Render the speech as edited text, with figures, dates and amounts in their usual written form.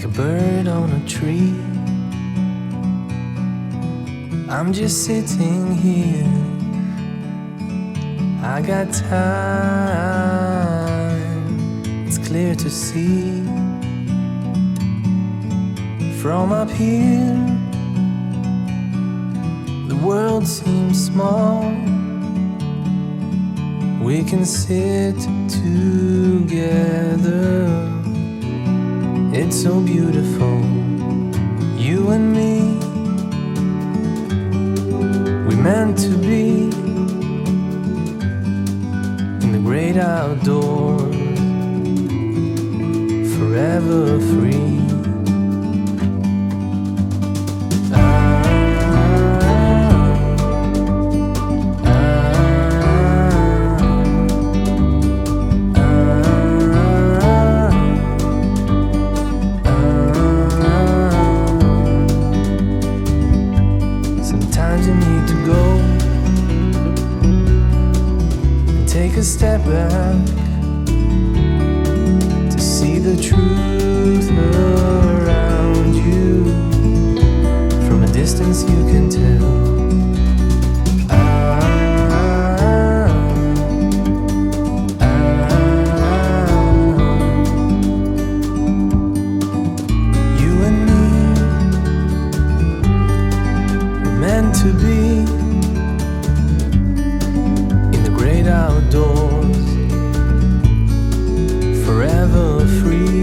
like a bird on a tree. I'm just sitting here, I got time, it's clear to see. From up here, the world seems small. We can sit together, it's so beautiful, you and me. We meant to be in the great outdoors, forever free. A step back to see the truth around you. From a distance you can tell. You and me were meant to be outdoors, forever free.